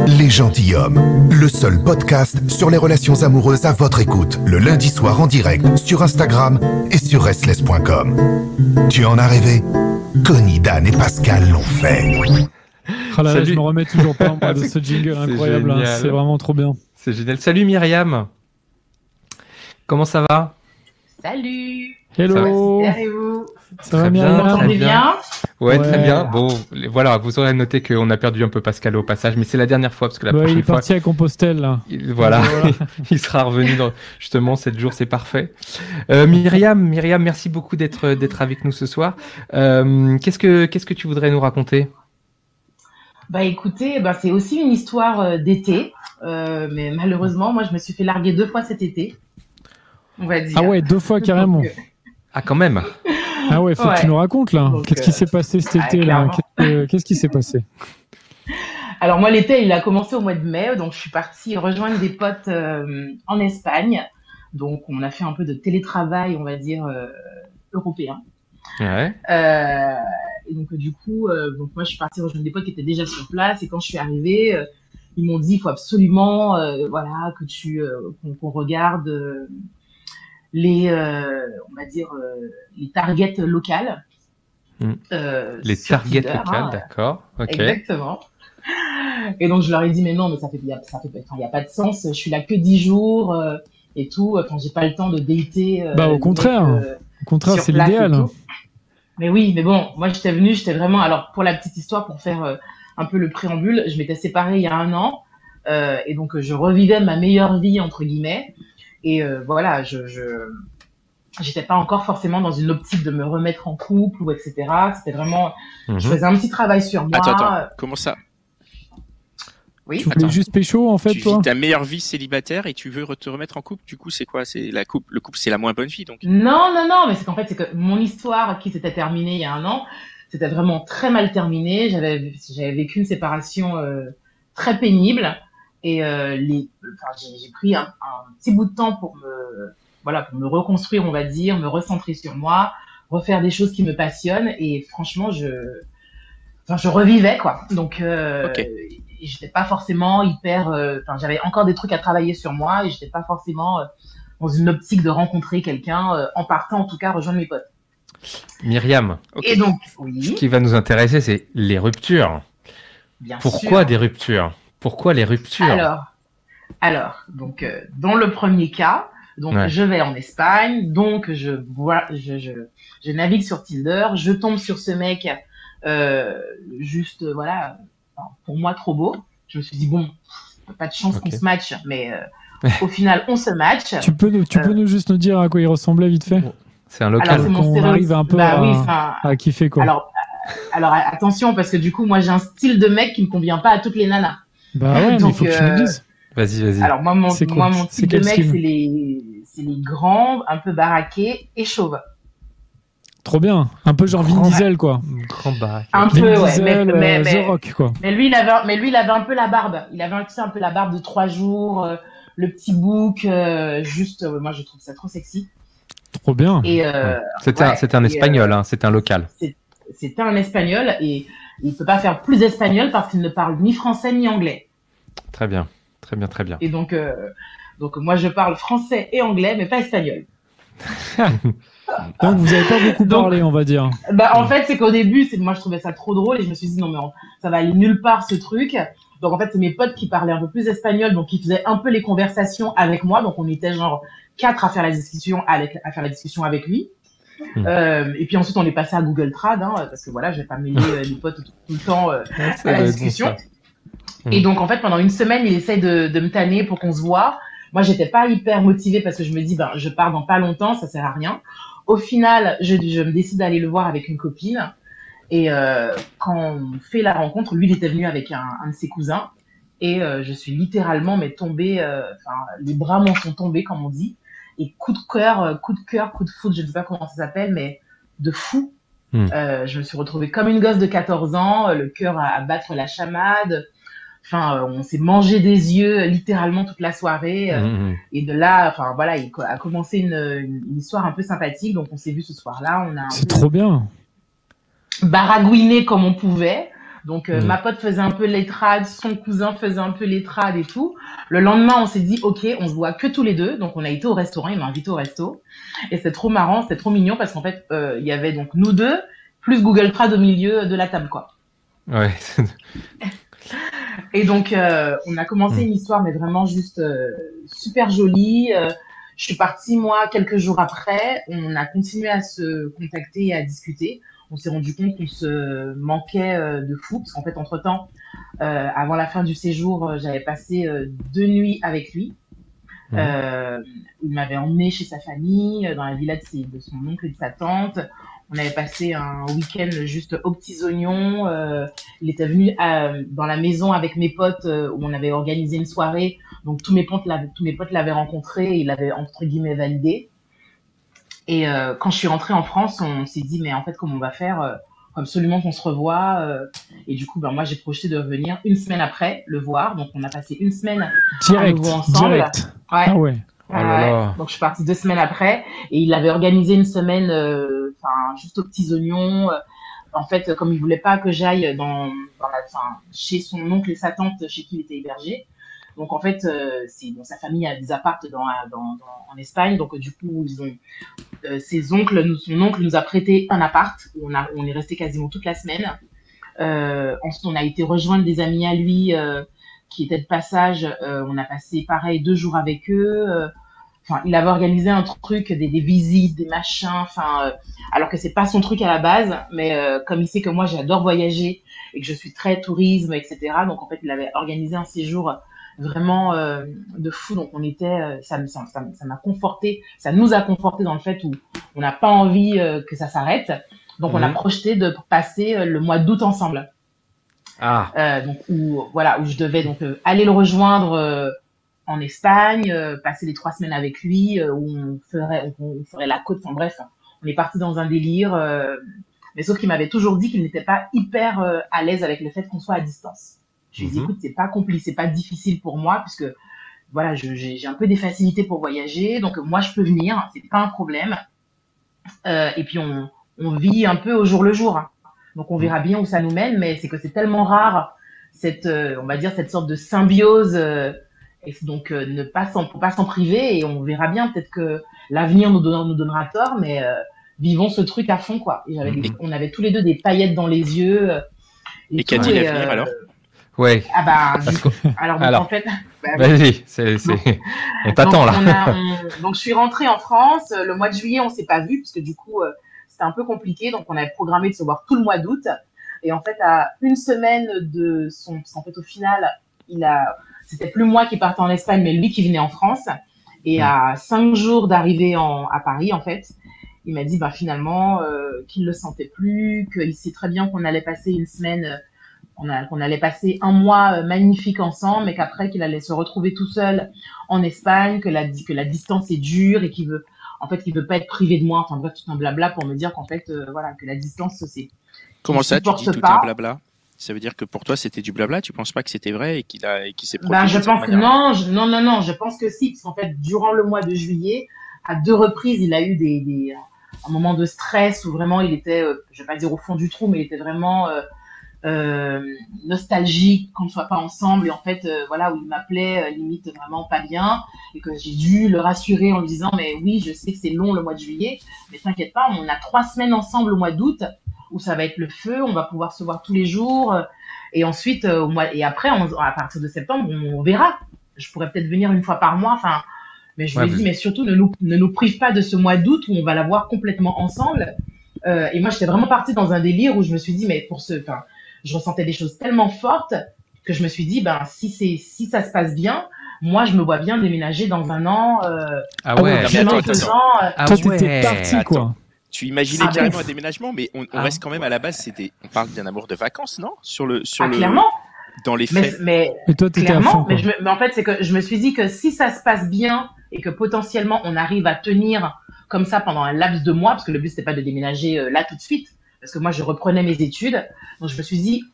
Les Gentilshommes, le seul podcast sur les relations amoureuses à votre écoute, le lundi soir en direct sur Instagram et sur restless.com. Tu en as rêvé? Connie, Dan et Pascal l'ont fait. Oh là là, je me remets toujours pas moi, de ce jingle incroyable, hein, c'est vraiment trop bien. C'est génial. Salut Myriam, comment ça va? Salut. Hello. Ça va, et vous? Ça va bien, très bien. Ouais, très bien. Bon, voilà, vous aurez noté qu'on a perdu un peu Pascal au passage, mais c'est la dernière fois parce que la prochaine il est fois, parti à Compostelle là. Voilà. Il sera revenu dans justement 7 jours, c'est parfait. Myriam, merci beaucoup d'être avec nous ce soir. Qu'est-ce que tu voudrais nous raconter? Bah écoutez, c'est aussi une histoire d'été, mais malheureusement, moi je me suis fait larguer 2 fois cet été, on va dire. Ah ouais, 2 fois carrément. Donc, Ah quand même. Ah ouais, faut que tu nous racontes là. Donc, qu'est-ce qui s'est passé cet été là? Qu'est-ce qui s'est passé? Alors moi l'été, il a commencé au mois de mai, donc je suis partie rejoindre des potes en Espagne. Donc on a fait un peu de télétravail, on va dire européen. Ouais. Et donc du coup, donc moi je suis partie rejoindre des potes qui étaient déjà sur place. Et quand je suis arrivée, ils m'ont dit il faut absolument, voilà, qu'on regarde les, on va dire les targets locales. Les targets locales, d'accord. Ok. Exactement. Et donc je leur ai dit mais non, mais il y a pas de sens. Je suis là que 10 jours et tout. Enfin j'ai pas le temps de dater. Au contraire, c'est l'idéal. Mais oui, mais bon, moi j'étais vraiment. Alors pour la petite histoire, pour faire un peu le préambule, je m'étais séparée il y a 1 an et donc je revivais ma meilleure vie entre guillemets. Et voilà, j'étais pas encore forcément dans une optique de me remettre en couple ou etc. C'était vraiment, je faisais un petit travail sur moi. Attends, comment ça? Oui. Tu voulais juste pécho en fait, tu toi? vis ta meilleure vie célibataire et tu veux te remettre en couple. Du coup, c'est quoi? Le couple, c'est la moins bonne vie, donc. Non, mais c'est qu'en fait, c'est que mon histoire qui s'était terminée il y a 1 an, c'était vraiment très mal terminé. J'avais vécu une séparation très pénible et j'ai pris un petit bout de temps pour me reconstruire, on va dire, me recentrer sur moi, refaire des choses qui me passionnent et franchement, je revivais quoi. Donc j'étais pas forcément hyper, j'avais encore des trucs à travailler sur moi et j'étais pas forcément dans une optique de rencontrer quelqu'un en partant en tout cas rejoindre mes potes. Myriam. Et donc oui. Ce qui va nous intéresser, c'est les ruptures. Bien Pourquoi sûr. des ruptures? Pourquoi les ruptures? Alors, donc dans le premier cas, donc je vais en Espagne, donc je navigue sur Tinder, je tombe sur ce mec, juste voilà, pour moi trop beau. Je me suis dit bon, pas de chance qu'on se matche, mais au final on se match. Tu peux nous juste nous dire à quoi il ressemblait vite fait? C'est un local. Alors, qu'on arrive un peu à kiffer quoi. Alors attention parce que du coup moi j'ai un style de mec qui me convient pas à toutes les nanas. Bah ouais, donc, mais il faut que tu nous dises. Vas-y. Alors moi mon type de mec c'est les grands, un peu baraqués et chauves. Trop bien, un peu genre Vin Diesel quoi. Grand baraque. Un peu Diesel, mais The Rock quoi. Mais lui il avait un peu la barbe. Il avait un peu la barbe de 3 jours, le petit bouc, moi je trouve ça trop sexy. Trop bien. Et c'était un espagnol, c'était un local. C'était un espagnol et il peut pas faire plus espagnol parce qu'il ne parle ni français ni anglais. Très bien. Et donc moi je parle français et anglais mais pas espagnol. Donc vous avez pas beaucoup parlé, on va dire. En fait c'est qu'au début moi je trouvais ça trop drôle et je me suis dit non mais ça va aller nulle part ce truc. Donc en fait c'est mes potes qui parlaient un peu plus espagnol donc qui faisaient un peu les conversations avec moi donc on était genre 4 à faire la discussion avec lui. Et puis ensuite on est passé à Google Trad parce que voilà je vais pas mêler les potes tout le temps à la discussion. Et donc en fait pendant 1 semaine il essaye de me tanner pour qu'on se voit. Moi j'étais pas hyper motivée parce que je me dis je pars dans pas longtemps, ça sert à rien. Au final je me décide d'aller le voir avec une copine et quand on fait la rencontre, lui il était venu avec un de ses cousins et je suis littéralement tombée, les bras m'en sont tombés comme on dit et coup de cœur, coup de foudre, je ne sais pas comment ça s'appelle mais de fou. Je me suis retrouvée comme une gosse de 14 ans, le cœur à battre la chamade. Enfin, on s'est mangé des yeux littéralement toute la soirée. Et de là, voilà, il a commencé une histoire un peu sympathique. Donc, on s'est vu ce soir-là. On a C'est trop bien. baragouiné comme on pouvait. Donc ma pote faisait un peu les trades, son cousin faisait un peu les trades et tout. Le lendemain, on s'est dit ok, on se voit que tous les deux. Donc on a été au restaurant, il m'a invité au resto et c'était trop marrant, c'était trop mignon parce qu'en fait il y avait donc nous deux plus Google Trad au milieu de la table quoi. Ouais. Et donc on a commencé une histoire mais vraiment juste super jolie. Je suis partie moi quelques jours après. On a continué à se contacter et à discuter. On s'est rendu compte qu'on se manquait de fou parce qu'en fait entre-temps, avant la fin du séjour, j'avais passé 2 nuits avec lui. Il m'avait emmené chez sa famille, dans la villa de son oncle et de sa tante. On avait passé un week-end juste aux petits oignons. Il était venu dans la maison avec mes potes où on avait organisé une soirée. Donc tous mes potes l'avaient rencontré et il l'avait entre guillemets validé. Et quand je suis rentrée en France, on s'est dit mais en fait comment on va faire absolument qu'on se revoie. Et du coup moi j'ai projeté de revenir une semaine après le voir. Donc on a passé une semaine à nouveau ensemble. Direct. Ouais. Ah ouais. Oh là là. Donc je suis partie 2 semaines après et il avait organisé une semaine juste aux petits oignons. En fait, comme il voulait pas que j'aille chez son oncle et sa tante chez qui il était hébergé. Donc en fait, sa famille a des appartes en Espagne. Donc du coup, son oncle nous a prêté un appart où on est resté quasiment toute la semaine. Ensuite, on a été rejoindre des amis à lui qui étaient de passage. On a passé pareil 2 jours avec eux. Il avait organisé un truc, des visites, des machins, alors que c'est pas son truc à la base, mais comme il sait que moi j'adore voyager et que je suis très tourisme, etc. Donc en fait il avait organisé un séjour vraiment de fou. Donc on était, ça m'a conforté, ça nous a conforté dans le fait où on n'a pas envie que ça s'arrête. Donc on a projeté de passer le mois d'août ensemble. Donc où je devais donc aller le rejoindre. En Espagne, passer les 3 semaines avec lui, où on ferait la côte. Enfin bref, on est parti dans un délire. Mais sauf qu'il m'avait toujours dit qu'il n'était pas hyper à l'aise avec le fait qu'on soit à distance. Je lui ai dit, écoute, c'est pas compliqué, c'est pas difficile pour moi, puisque voilà, j'ai un peu des facilités pour voyager, donc moi je peux venir, c'est pas un problème. Et puis on vit un peu au jour le jour. Donc on verra bien où ça nous mène, mais c'est que c'est tellement rare on va dire cette sorte de symbiose. Et donc ne pas s'en priver et on verra bien, peut-être que l'avenir nous donnera tort, mais vivons ce truc à fond quoi. Et on avait tous les deux des paillettes dans les yeux. Et qu'a dit l'avenir alors? Ouais. En fait, vas-y, on t'attend là. Donc je suis rentrée en France le mois de juillet, on s'est pas vu parce que du coup c'était un peu compliqué, donc on avait programmé de se voir tout le mois d'août. Et en fait à une semaine en fait au final c'était plus moi qui partais en Espagne, mais lui qui venait en France. Et à 5 jours d'arrivée à Paris, en fait, il m'a dit finalement qu'il le sentait plus, qu'il sait très bien qu'on allait passer une semaine, qu'on allait passer un mois magnifique ensemble, mais qu'après qu'il allait se retrouver tout seul en Espagne, que la distance est dure et qu'il veut pas être privé de moi. Enfin bref, tout un blabla pour me dire qu'en fait, que la distance c'est. Comment ça, tu dis tout un blabla? Ça veut dire que pour toi c'était du blabla, tu penses pas que c'était vrai et qu'il s'est protégé? Je pense que non, je pense que si, parce qu'en fait durant le mois de juillet, à 2 reprises, il a eu un moment de stress où vraiment il était, je vais pas dire au fond du trou, mais il était vraiment nostalgique qu'on ne soit pas ensemble et en fait où il m'appelait limite vraiment pas bien et que j'ai dû le rassurer en lui disant mais oui, je sais que c'est long le mois de juillet, mais t'inquiète pas, on a 3 semaines ensemble au mois d'août où ça va être le feu, on va pouvoir se voir tous les jours. Et ensuite, et après, à partir de septembre, on verra. Je pourrais peut-être venir une fois par mois. Mais je lui ai dit, mais surtout, ne nous prive pas de ce mois d'août où on va l'avoir complètement ensemble. Et moi, j'étais vraiment partie dans un délire où je me suis dit, mais je ressentais des choses tellement fortes que je me suis dit, si ça se passe bien, moi, je me vois bien déménager dans 1 an. Ouais. Toi, t'étais parti, quoi. Tu imaginais carrément un déménagement, mais on reste quand même à la base. On parle d'un amour de vacances, non? Clairement. Dans les faits. Mais toi, t'étais à fond. Mais en fait, c'est que je me suis dit que si ça se passe bien et que potentiellement on arrive à tenir comme ça pendant un laps de mois, parce que le but c'était pas de déménager là tout de suite, parce que moi je reprenais mes études, donc je me suis dit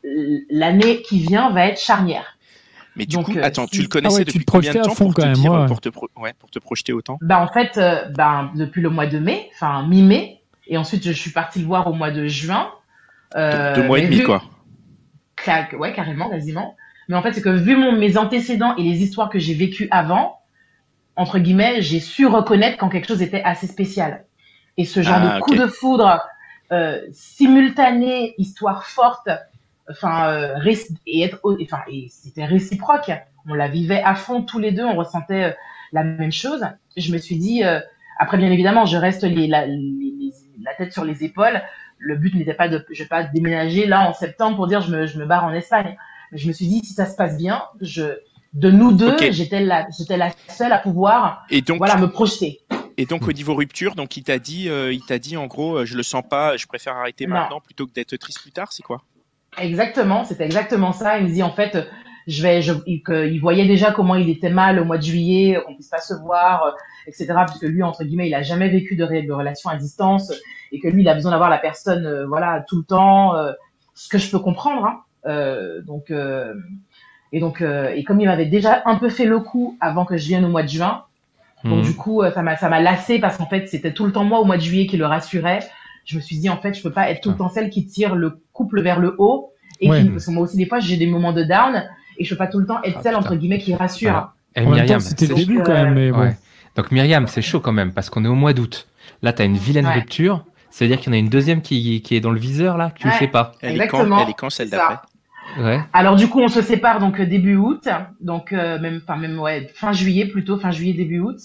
l'année qui vient va être charnière. Mais du coup, attends, tu le connaissais depuis combien de temps pour te projeter autant? En fait, depuis le mois de mai, mi-mai. Et ensuite, je suis partie le voir au mois de juin. 2 mois et demi, quoi. Ouais, carrément, quasiment. Mais en fait, c'est que vu mes antécédents et les histoires que j'ai vécues avant, entre guillemets, j'ai su reconnaître quand quelque chose était assez spécial. Et ce genre de coup de foudre simultané, histoire forte, et c'était réciproque. On la vivait à fond tous les deux, on ressentait la même chose. Je me suis dit, après bien évidemment, je reste la tête sur les épaules. Le but n'était pas je vais pas déménager là en septembre pour dire je me barre en Espagne. Mais je me suis dit, si ça se passe bien, de nous deux, j'étais la seule à pouvoir me projeter. Et donc au niveau rupture, donc il t'a dit en gros, je le sens pas, je préfère arrêter maintenant plutôt que d'être triste plus tard, c'est quoi? Exactement, c'était exactement ça. Il me dit en fait, il voyait déjà comment il était mal au mois de juillet, qu'on puisse pas se voir, etc. Puisque lui, entre guillemets, il a jamais vécu de relation à distance et que lui, il a besoin d'avoir la personne, tout le temps. Ce que je peux comprendre. Hein. Et comme il m'avait déjà un peu fait le coup avant que je vienne au mois de juin. Donc du coup, ça m'a lassé parce qu'en fait, c'était tout le temps moi au mois de juillet qui le rassurait. Je me suis dit, en fait, je peux pas être tout le temps celle qui tire le couple vers le haut. Parce que moi aussi, des fois, j'ai des moments de down et je peux pas tout le temps être celle, entre guillemets, qui rassure. Voilà. Et Myriam, c'était le début quand même. Mais bon. Donc Myriam, c'est chaud quand même parce qu'on est au mois d'août. Là, tu as une vilaine rupture. C'est-à-dire qu'il y en a une deuxième qui est dans le viseur, là, que tu ne sais pas. Elle est quand celle d'après? Ouais. Alors du coup, on se sépare donc début août, donc fin juillet, début août.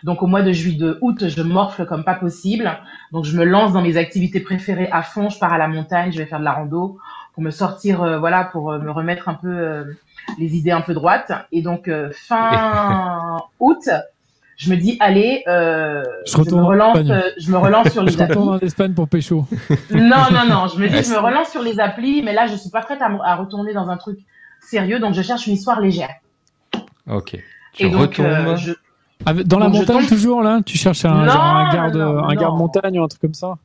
Donc au mois de août, je morfle comme pas possible. Donc je me lance dans mes activités préférées à fond. Je pars à la montagne, je vais faire de la rando pour me sortir, pour me remettre un peu les idées un peu droites. Et donc fin août, je me dis allez, je me relance sur les applis. Je retourne en Espagne pour pécho. Non, je me relance sur les applis, mais là je suis pas prête à retourner dans un truc sérieux, donc je cherche une histoire légère. Ok. Dans la montagne toujours là, tu cherches un garde montagne ou un truc comme ça. En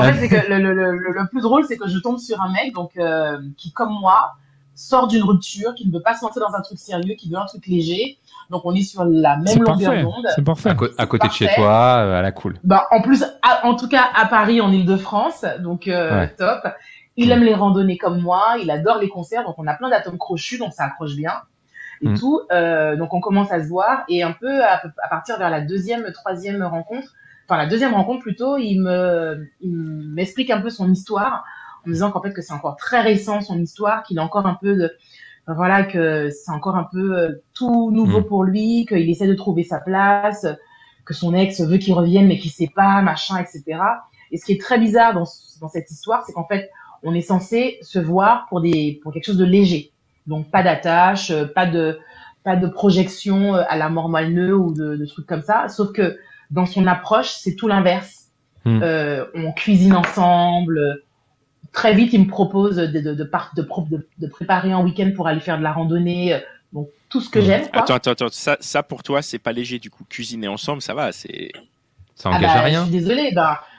fait, c'est que le plus drôle, c'est que je tombe sur un mec qui, comme moi, sort d'une rupture, qui ne veut pas se lancer dans un truc sérieux, qui veut un truc léger. Donc on est sur la même longueur d'onde. C'est parfait. À côté de chez toi, à la cool. En plus, en tout cas à Paris, en Île-de-France, donc top. Il aime les randonnées comme moi, il adore les concerts, donc on a plein d'atomes crochus, donc ça accroche bien et tout. Donc on commence à se voir et un peu à partir vers la deuxième rencontre plutôt, il m'explique un peu son histoire en me disant qu'en fait que c'est encore très récent son histoire, qu'il a encore un peu que c'est encore un peu tout nouveau pour lui, qu'il essaie de trouver sa place, que son ex veut qu'il revienne mais qu'il sait pas, machin, etc. Et ce qui est très bizarre dans cette histoire, c'est qu'en fait, on est censé se voir pour quelque chose de léger. Donc pas d'attache, pas de projection à la mort moelle-neu ou de trucs comme ça. Sauf que dans son approche, c'est tout l'inverse. On cuisine ensemble. Très vite, il me propose de préparer un week-end pour aller faire de la randonnée. Donc, tout ce que j'aime, quoi. Attends. Ça, pour toi, c'est pas léger, du coup. Cuisiner ensemble, ça va, c'est... Ça engage à rien. Je suis désolée.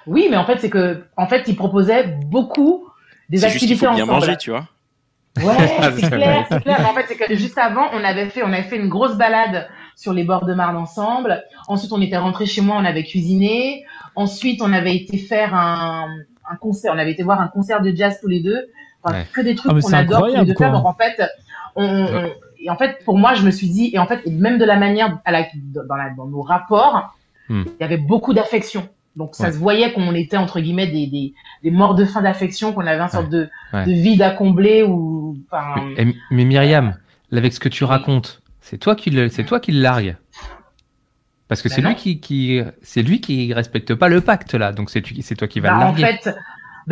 Oui, mais en fait, c'est que, il proposait beaucoup des activités ensemble. C'est juste qu'il faut bien manger, tu vois. Ouais, c'est clair. Mais en fait, c'est que juste avant, on avait fait une grosse balade sur les bords de Marne ensemble. Ensuite, on était rentrés chez moi, on avait cuisiné. Ensuite, on avait été faire un concert, on avait été voir un concert de jazz tous les deux, que des trucs qu'on adore tous les deux faire. Donc en fait, et en fait, pour moi, je me suis dit, et en fait, même de la manière dans nos rapports, il y avait beaucoup d'affection. Donc ça se voyait qu'on était entre guillemets des morts de faim d'affection, qu'on avait une sorte de vide à combler Mais Myriam, avec ce que tu racontes, c'est toi qui le largue. Parce que c'est lui qui respecte pas le pacte là, donc c'est toi qui vas le larguer.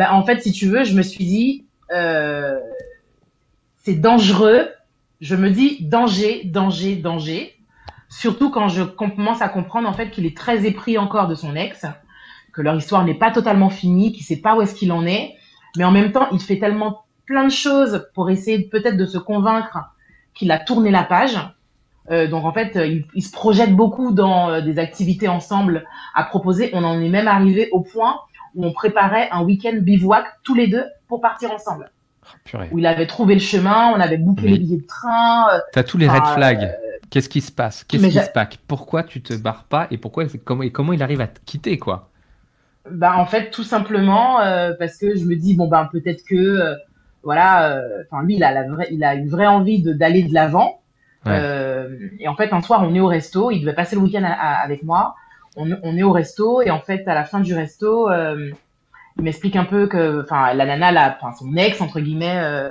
En fait, si tu veux, je me suis dit c'est dangereux. Je me dis danger. Surtout quand je commence à comprendre en fait qu'il est très épris encore de son ex, que leur histoire n'est pas totalement finie, qu'il sait pas où est-ce qu'il en est, mais en même temps il fait tellement plein de choses pour essayer peut-être de se convaincre qu'il a tourné la page. Donc en fait, il se projette beaucoup dans des activités ensemble à proposer. On en est même arrivé au point où on préparait un week-end bivouac tous les deux pour partir ensemble. Où il avait trouvé le chemin, on avait booké les billets de train. T'as tous les red flags. Qu'est-ce qui se passe? Qu'est-ce qui se passe? Pourquoi tu te barres pas et comment il arrive à te quitter, quoi? En fait, tout simplement parce que je me dis peut-être que voilà, lui, il a une vraie envie d'aller de l'avant. Ouais. Et en fait, un soir, on est au resto. Il devait passer le week-end avec moi. On est au resto et en fait, à la fin du resto, il m'explique un peu que, la nana, son ex entre guillemets,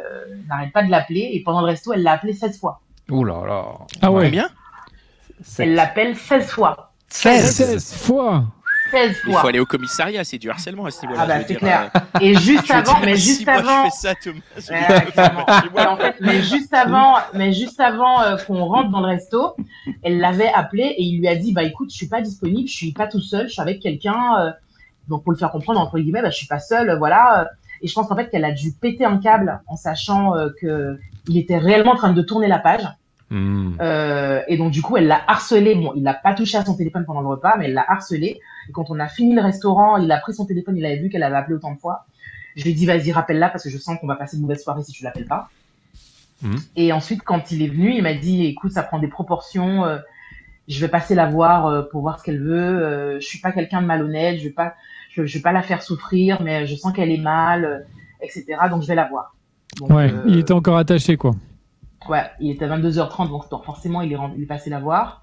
n'arrête pas de l'appeler et pendant le resto, elle l'a appelé 16 fois. Ouh là là. Ah ouais. Bien. Elle l'appelle 16 fois. 16 fois. 16 fois. Il faut aller au commissariat, c'est du harcèlement à ce niveau-là. Ah bah c'est clair. Et juste avant, je fais ça, Thomas. Mais juste avant qu'on rentre dans le resto, elle l'avait appelé et il lui a dit écoute, je suis pas disponible, je suis pas tout seul, je suis avec quelqu'un. Donc pour le faire comprendre entre guillemets, je suis pas seule, voilà. Et je pense en fait qu'elle a dû péter un câble en sachant que il était réellement en train de tourner la page. Et donc du coup elle l'a harcelé. Bon, il n'a pas touché à son téléphone pendant le repas, mais elle l'a harcelé. Et quand on a fini le restaurant, il a pris son téléphone, il avait vu qu'elle avait appelé autant de fois. Je lui ai dit vas-y, rappelle-la parce que je sens qu'on va passer une mauvaise soirée si tu l'appelles pas. Et ensuite quand il est venu, il m'a dit écoute, ça prend des proportions, je vais passer la voir pour voir ce qu'elle veut. Je suis pas quelqu'un de malhonnête, je vais pas la faire souffrir, mais je sens qu'elle est mal, etc. Donc je vais la voir. Donc, il était encore attaché quoi. Ouais, il était 22h30, donc forcément il est passé la voir.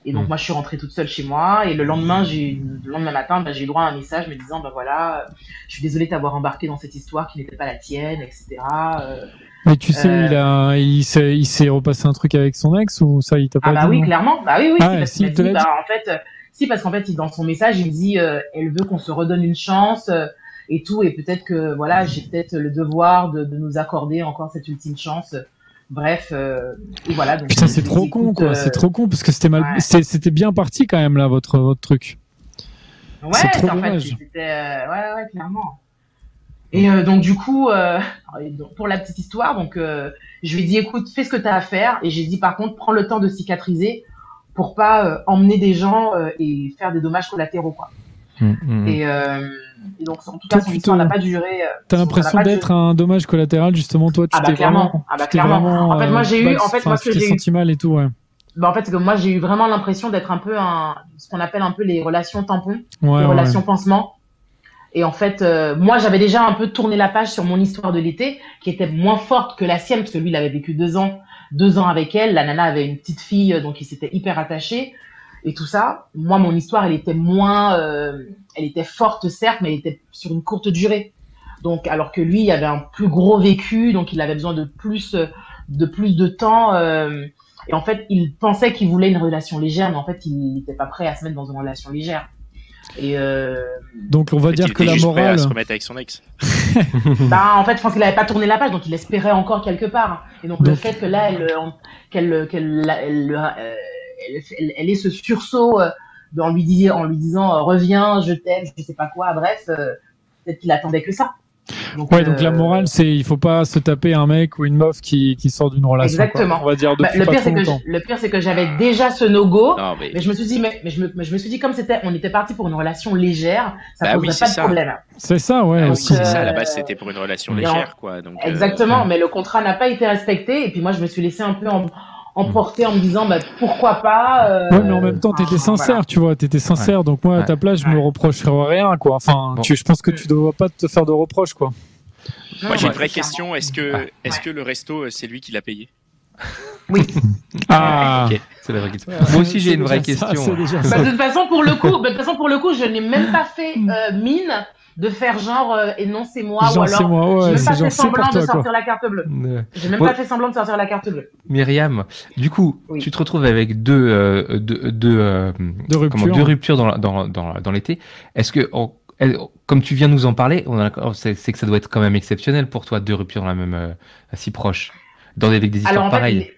Et donc moi je suis rentrée toute seule chez moi et le lendemain matin, j'ai eu droit à un message me disant voilà, je suis désolée de t'avoir embarqué dans cette histoire qui n'était pas la tienne, etc. Mais tu sais, il s'est repassé un truc avec son ex ou ça il t'a pas dit? Ah bah oui, clairement. Bah oui, ah, parce qu'il m'a dit, parce qu'en fait dans son message il me dit elle veut qu'on se redonne une chance et tout, et peut-être que voilà, j'ai peut-être le devoir de nous accorder encore cette ultime chance. Bref, et voilà. Donc, putain, c'est trop con, quoi. C'est trop con parce que c'était mal, c'était bien parti quand même là, votre truc. Ouais, c'est trop dommage. Ouais, clairement. Et donc du coup, pour la petite histoire, donc je lui ai dit écoute, fais ce que t'as à faire, et j'ai dit par contre, prends le temps de cicatriser pour pas emmener des gens et faire des dommages collatéraux, quoi. Et donc en tout cas, son histoire n'a pas duré. T'as l'impression d'être un dommage collatéral justement, toi. Tu clairement. Clairement. En fait, moi j'ai eu, ce que j'ai senti mal et tout, ouais. En fait, c'est que moi j'ai eu vraiment l'impression d'être un peu ce qu'on appelle un peu les relations tampons, les relations pansement. Et en fait, moi j'avais déjà un peu tourné la page sur mon histoire de l'été, qui était moins forte que la sienne, parce que lui il avait vécu 2 ans avec elle. La nana avait une petite fille, donc il s'était hyper attaché. Et tout ça, moi, mon histoire, elle était moins, elle était forte certes, mais elle était sur une courte durée. Donc, alors que lui, il avait un plus gros vécu, donc il avait besoin de plus de temps. Et en fait, il pensait qu'il voulait une relation légère, mais en fait, il n'était pas prêt à se mettre dans une relation légère. Et donc, on va dire que la morale. À se remettre avec son ex. En fait, je pense qu'il n'avait pas tourné la page, donc il espérait encore quelque part. Et donc le fait que là, elle ait ce sursaut en lui disant reviens, je t'aime, je sais pas quoi, bref, peut-être qu'il attendait que ça. Donc, donc la morale, c'est il faut pas se taper un mec ou une meuf qui sort d'une relation. Exactement. On va dire depuis pas trop longtemps. Le pire, c'est que j'avais déjà ce no-go, mais je me suis dit, je me suis dit, comme on était parti pour une relation légère, ça poserait pas de problème. C'est ça, ouais. Donc, c'est ça, à la base, c'était pour une relation légère, quoi. Donc, exactement, mais le contrat n'a pas été respecté, et puis moi, je me suis laissée un peu emporté en me disant pourquoi pas. Ouais, mais en même temps t'étais sincère, tu vois, t'étais sincère, donc moi à ta place je me reprocherais rien, quoi. Enfin, je pense que tu dois pas te faire de reproches, quoi. Moi j'ai une vraie question, est-ce que le resto c'est lui qui l'a payé? Oui. Ok, c'est la vraie question. Moi aussi j'ai une vraie question. De toute façon pour le coup, je n'ai même pas fait mine de faire genre et non c'est moi, ou alors j'ai même pas fait semblant de sortir la carte bleue. J'ai même pas fait semblant de sortir la carte bleue. Myriam, du coup, tu te retrouves avec deux ruptures dans l'été. Est-ce que comme tu viens nous en parler, c'est que ça doit être quand même exceptionnel pour toi, 2 ruptures dans la même si proches, avec des histoires pareilles.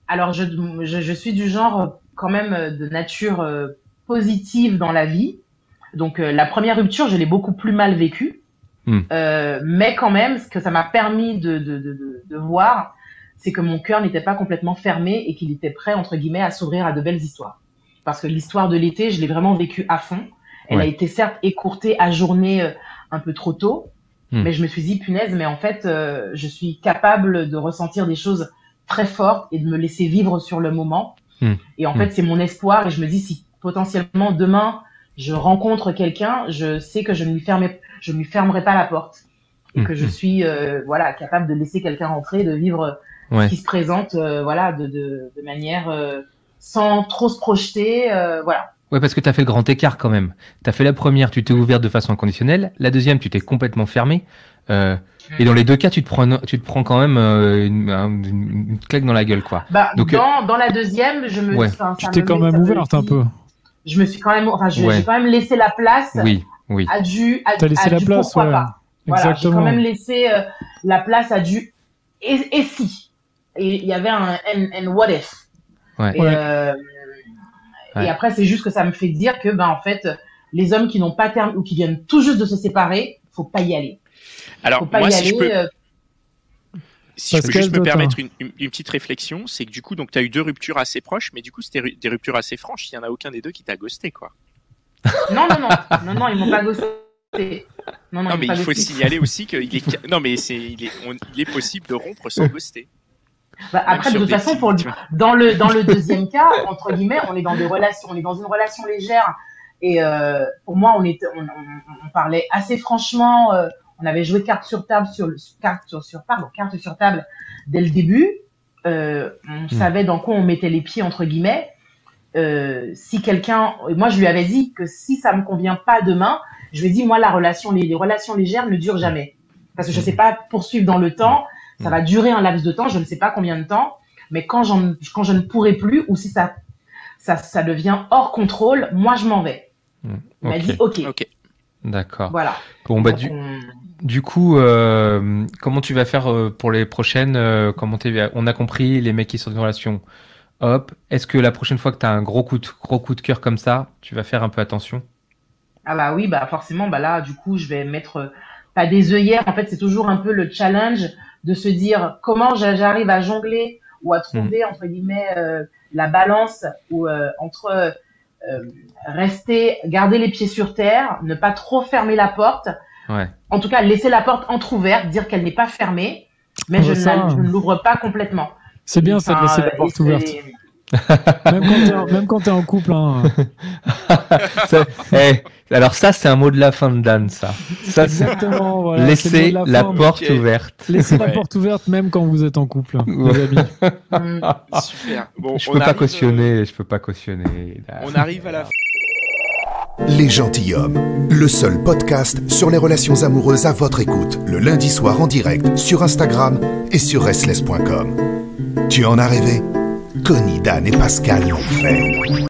Alors je suis du genre quand même de nature positive dans la vie. Donc la première rupture, je l'ai beaucoup plus mal vécue, mais quand même, ce que ça m'a permis de voir, c'est que mon cœur n'était pas complètement fermé et qu'il était prêt entre guillemets à s'ouvrir à de belles histoires. Parce que l'histoire de l'été, je l'ai vraiment vécue à fond. Elle a été certes écourtée, ajournée un peu trop tôt, mais je me suis dit punaise, mais en fait, je suis capable de ressentir des choses très fortes et de me laisser vivre sur le moment. Et en fait, c'est mon espoir, et je me dis si potentiellement demain je rencontre quelqu'un, je sais que je ne lui fermerai pas la porte. et que je suis voilà capable de laisser quelqu'un rentrer, de vivre ce qui se présente voilà de manière sans trop se projeter voilà. Ouais, parce que tu as fait le grand écart quand même. Tu as fait la première, tu t'es ouvert de façon inconditionnelle. La deuxième, tu t'es complètement fermé. Et dans les deux cas, tu te prends quand même une claque dans la gueule, quoi. Bah, donc, dans la deuxième, je me. Tu t'es quand même ouverte un peu. Je me suis quand même. Enfin, j'ai quand même laissé la place. Oui. T'as laissé la place, pourquoi pas. Voilà, exactement. j'ai quand même laissé la place à du et si. Et il y avait un and what if. Et après, c'est juste que ça me fait dire que, en fait, les hommes qui n'ont pas terminé ou qui viennent tout juste de se séparer, faut pas y aller. Alors, moi, si je peux juste me permettre une petite réflexion, c'est que du coup, donc, tu as eu 2 ruptures assez proches, mais du coup, c'était des ruptures assez franches. Il n'y en a aucun des deux qui t'a ghosté, quoi. Non, ils m'ont pas ghosté. Non, mais il faut signaler aussi qu'il est. Non, mais il est possible de rompre sans ghoster. Après, de toute façon, dans le deuxième cas, entre guillemets, on est dans une relation légère. Et pour moi, on parlait assez franchement. On avait joué carte sur table dès le début. On savait dans quoi on mettait les pieds entre guillemets. Si quelqu'un, moi je lui avais dit que si ça me convient pas demain, je lui ai dit moi les relations légères ne durent jamais parce que je sais pas poursuivre dans le temps. Ça va durer un laps de temps, je ne sais pas combien de temps, mais quand je ne pourrai plus ou si ça devient hors contrôle, moi je m'en vais. Il m'a dit OK. D'accord. Voilà. Bon, bah, du coup, comment tu vas faire pour les prochaines on a compris, les mecs qui sont dans une relation, hop. Est-ce que la prochaine fois que tu as un gros coup de cœur comme ça, tu vas faire un peu attention? Ah bah oui, forcément, là, du coup, je vais mettre pas des œillères. En fait, c'est toujours un peu le challenge de se dire comment j'arrive à jongler ou à trouver, entre guillemets, la balance ou entre... garder les pieds sur terre, ne pas trop fermer la porte. En tout cas, laisser la porte entrouverte, dire qu'elle n'est pas fermée, mais je ne l'ouvre pas complètement. C'est bien ça de laisser la porte ouverte. Même quand t'es en couple. Hein. Alors ça, c'est un mot de la fin de Dan, ça. Exactement. Voilà, laisser la porte ouverte. Laissez la porte ouverte même quand vous êtes en couple, les amis. Super. Bon, je peux pas cautionner. On arrive à la fin. Les Gentilshommes, le seul podcast sur les relations amoureuses à votre écoute, le lundi soir en direct sur Instagram et sur restless.com. Tu en as rêvé? Connie, Dan et Pascal l'ont fait.